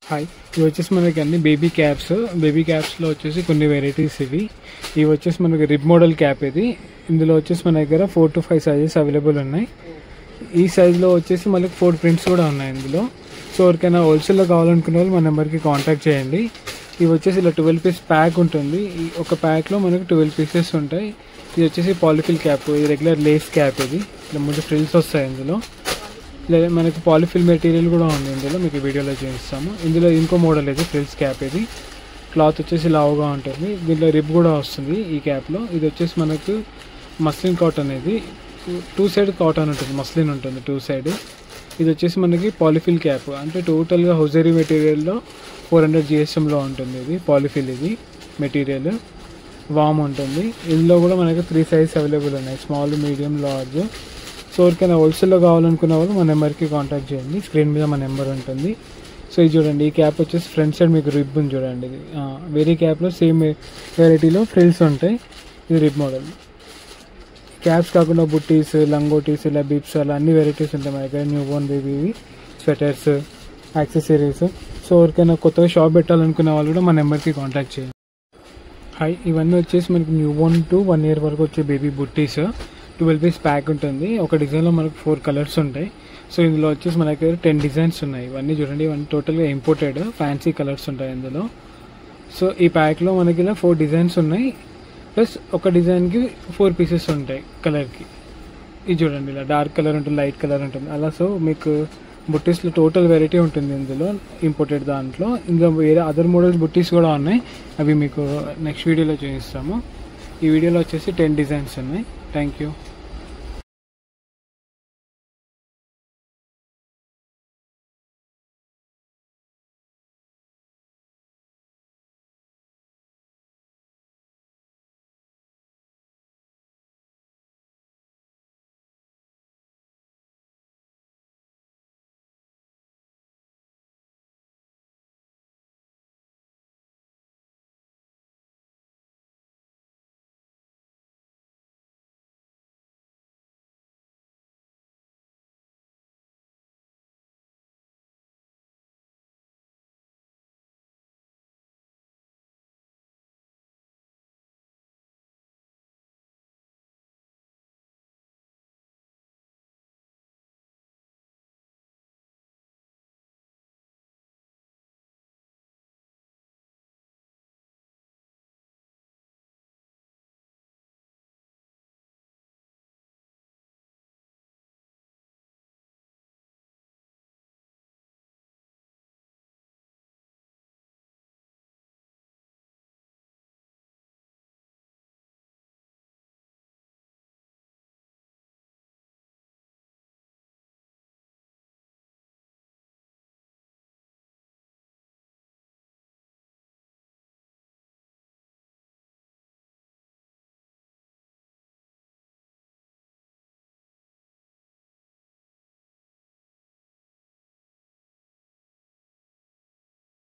Hi, ఇవి వచ్చేసి మనకి అన్ని బేబీ క్యాప్స్లో వచ్చేసి కొన్ని వెరైటీస్ ఇవి వచ్చేసి మనకి రిబ్ మోడల్ క్యాప్ ఇందులో వచ్చేసి మన దగ్గర 4 to 5 సైజెస్ అవైలబుల్ ఉన్నాయి. ఈ సైజులో వచ్చేసి మనకి 4 ప్రింట్స్ కూడా ఉన్నాయి ఇందులో. సో ఎవరికైనా హోల్సేల్లో కావాలనుకునే వాళ్ళు మన నెంబర్కి కాంటాక్ట్ చేయండి. ఇవి వచ్చేసి ఇలా 12 పీస్ ప్యాక్ ఉంటుంది. ఒక ప్యాక్లో మనకి 12 పీసెస్ ఉంటాయి. ఇది వచ్చేసి పాలిఫిల్ క్యాప్, ఇది రెగ్యులర్ లేస్ క్యాప్. ఇలా ముందు ఫ్రిల్స్ వస్తాయి ఇందులో. లేదా మనకి పాలిఫిల్ మెటీరియల్ కూడా ఉంది ఇందులో, మీకు వీడియోలో చూపిస్తాము. ఇందులో ఇంకో మోడల్ ఫ్రిల్స్ క్యాప్. క్లాత్ వచ్చేసి లావుగా ఉంటుంది. దీంట్లో రిబ్ కూడా వస్తుంది ఈ క్యాప్లో. ఇది వచ్చేసి మనకు మస్లిన్ కాటన్, 2 సైడ్ కాటన్ ఉంటుంది, మస్లిన్ ఉంటుంది 2 సైడ్. ఇది వచ్చేసి మనకి పాలిఫిల్ క్యాప్, అంటే టోటల్గా హౌజరీ మెటీరియల్లో 400 GSMలో ఉంటుంది. ఇది పాలిఫిల్, మెటీరియల్ వామ్ ఉంటుంది. ఇందులో కూడా మనకి 3 సైజెస్ అవైలబుల్ ఉన్నాయి, స్మాల్, మీడియం, లార్జ్. సో ఎవరికైనా హోల్సేల్లో కావాలనుకున్న వాళ్ళు మా నెంబర్కి కాంటాక్ట్ చేయండి. స్క్రీన్ మీద మా నెంబర్ ఉంటుంది. సో ఇది చూడండి, ఈ క్యాప్ వచ్చేసి ఫ్రంట్ సైడ్ మీకు రిబ్ ఉంది చూడండి. ఇది వేరే క్యాప్లో సేమ్ వెరైటీలో ఫ్రిల్స్ ఉంటాయి. ఇది రిబ్ మోడల్. క్యాప్స్ కాకుండా బుట్టీస్, లంగోటీస్, ఇలా బిప్స్, అలా అన్ని వెరైటీస్ ఉంటాయి మన దగ్గర. New Born baby sweaters, accessories. So ఎవరికైనా కొత్తగా షాప్ పెట్టాలనుకునే వాళ్ళు కూడా మా నెంబర్కి కాంటాక్ట్ చేయండి. హాయ్, ఇవన్నీ వచ్చేసి మనకి న్యూ బోర్న్ టు 1 year వరకు వచ్చే బేబీ బుట్టీస్. 12 పీస్ ప్యాక్ ఉంటుంది. ఒక డిజైన్లో మనకు 4 కలర్స్ ఉంటాయి. సో ఇందులో వచ్చేసి మన దగ్గర 10 డిజైన్స్ ఉన్నాయి. ఇవన్నీ చూడండి, ఇవన్నీ టోటల్గా ఇంపోర్టెడ్ ఫ్యాన్సీ కలర్స్ ఉంటాయి ఇందులో. సో ఈ ప్యాక్లో మనకి ఇలా 4 డిజైన్స్ ఉన్నాయి, ప్లస్ ఒక డిజైన్కి 4 పీసెస్ ఉంటాయి కలర్కి. ఇది చూడండి, ఇలా డార్క్ కలర్ ఉంటుంది, లైట్ కలర్ ఉంటుంది అలా. సో మీకు బుట్టీస్లో టోటల్ వెరైటీ ఉంటుంది ఇందులో, ఇంపోర్టెడ్ దాంట్లో. ఇంకా వేరే అదర్ మోడల్స్ బుట్టీస్ కూడా ఉన్నాయి, అవి మీకు నెక్స్ట్ వీడియోలో చూపిస్తాము. ఈ వీడియోలో వచ్చేసి 10 డిజైన్స్ ఉన్నాయి. Thank you.